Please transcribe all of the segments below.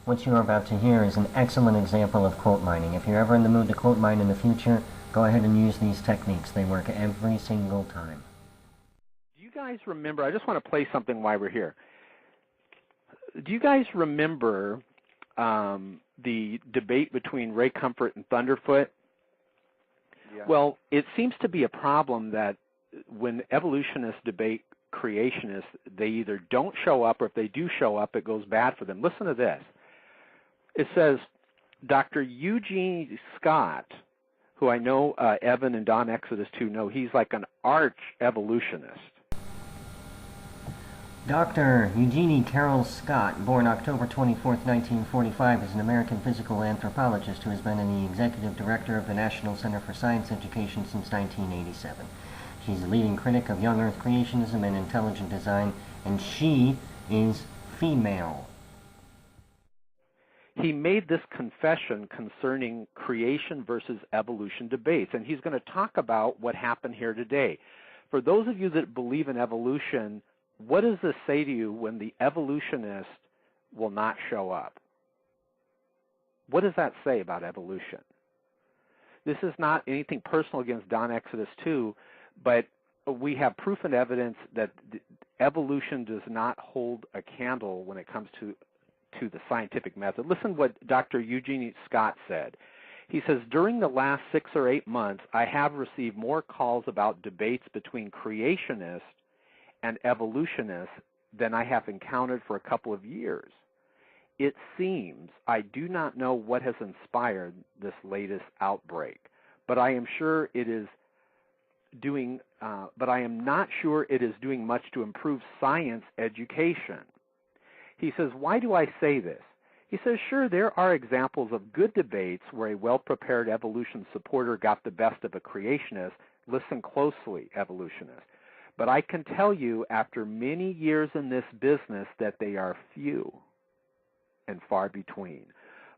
What you are about to hear is an excellent example of quote mining. If you're ever in the mood to quote mine in the future, go ahead and use these techniques. They work every single time. Do you guys remember, I just want to play something while we're here. Do you guys remember the debate between Ray Comfort and Thunderfoot? Yeah. Well, it seems to be a problem that when evolutionists debate creationists, they either don't show up, or if they do show up, it goes bad for them. Listen to this. It says, Dr. Eugenie Scott, who I know Evan and Don Exodus too know, he's like an arch evolutionist. Dr. Eugenie Carroll Scott, born October 24, 1945, is an American physical anthropologist who has been the executive director of the National Center for Science Education since 1987. She's a leading critic of young Earth creationism and intelligent design, and she is female. He made this confession concerning creation versus evolution debates, and he's going to talk about what happened here today. For those of you that believe in evolution, what does this say to you when the evolutionist will not show up? What does that say about evolution? This is not anything personal against Don Exodus 2, but we have proof and evidence that evolution does not hold a candle when it comes to the scientific method. Listen what Dr. Eugenie Scott said. He says, during the last 6 or 8 months, I have received more calls about debates between creationists and evolutionists than I have encountered for a couple of years. It seems I do not know what has inspired this latest outbreak, but I am sure it is doing. But I am not sure it is doing much to improve science education. He says, why do I say this? He says, sure, there are examples of good debates where a well-prepared evolution supporter got the best of a creationist. Listen closely, evolutionists. But I can tell you, after many years in this business, that they are few and far between.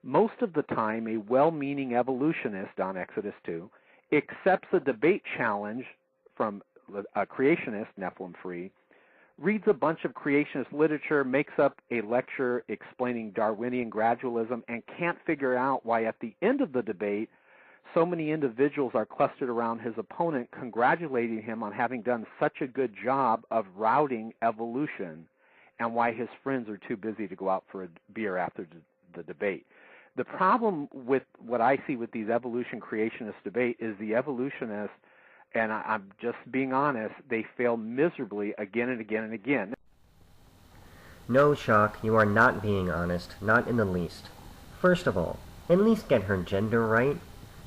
Most of the time, a well-meaning evolutionist, on Exodus 2, accepts a debate challenge from a creationist, NephilimFree, reads a bunch of creationist literature, makes up a lecture explaining Darwinian gradualism, and can't figure out why at the end of the debate so many individuals are clustered around his opponent, congratulating him on having done such a good job of routing evolution, and why his friends are too busy to go out for a beer after the debate. The problem with what I see with these evolution creationist debate is the evolutionists, and I'm just being honest, they fail miserably again and again and again. No, Shock, you are not being honest, not in the least. First of all, at least get her gender right.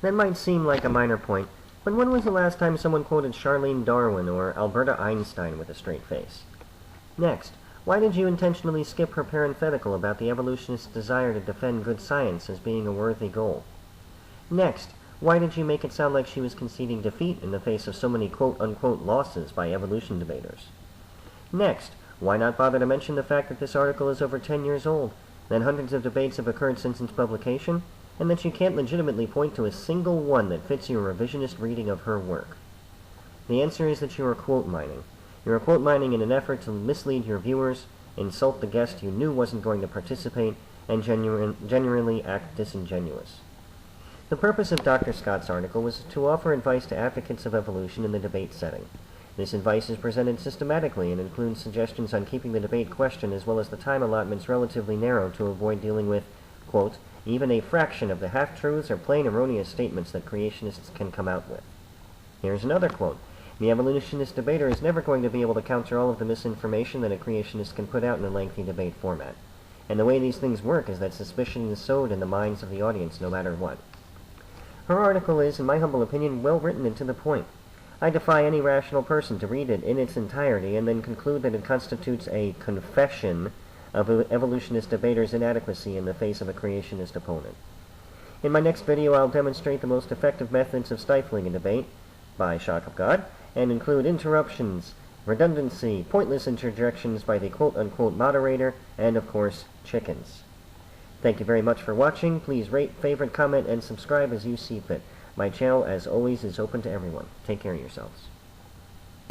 That might seem like a minor point, but when was the last time someone quoted Charlene Darwin or Alberta Einstein with a straight face? Next, why did you intentionally skip her parenthetical about the evolutionist's desire to defend good science as being a worthy goal? Next, why did you make it sound like she was conceding defeat in the face of so many quote-unquote losses by evolution debaters? Next, why not bother to mention the fact that this article is over 10 years old, that hundreds of debates have occurred since its publication, and that you can't legitimately point to a single one that fits your revisionist reading of her work? The answer is that you are quote mining. You are quote mining in an effort to mislead your viewers, insult the guest you knew wasn't going to participate, and genuinely act disingenuous. The purpose of Dr. Scott's article was to offer advice to advocates of evolution in the debate setting. This advice is presented systematically and includes suggestions on keeping the debate question as well as the time allotments relatively narrow to avoid dealing with, quote, even a fraction of the half-truths or plain erroneous statements that creationists can come out with. Here's another quote. The evolutionist debater is never going to be able to counter all of the misinformation that a creationist can put out in a lengthy debate format. And the way these things work is that suspicion is sowed in the minds of the audience no matter what. Her article is, in my humble opinion, well written and to the point. I defy any rational person to read it in its entirety and then conclude that it constitutes a confession of evolutionist debaters' inadequacy in the face of a creationist opponent. In my next video, I'll demonstrate the most effective methods of stifling a debate, by shock of God, and include interruptions, redundancy, pointless interjections by the quote-unquote moderator, and, of course, chickens. Thank you very much for watching. Please rate, favorite, comment, and subscribe as you see fit. My channel, as always, is open to everyone. Take care of yourselves.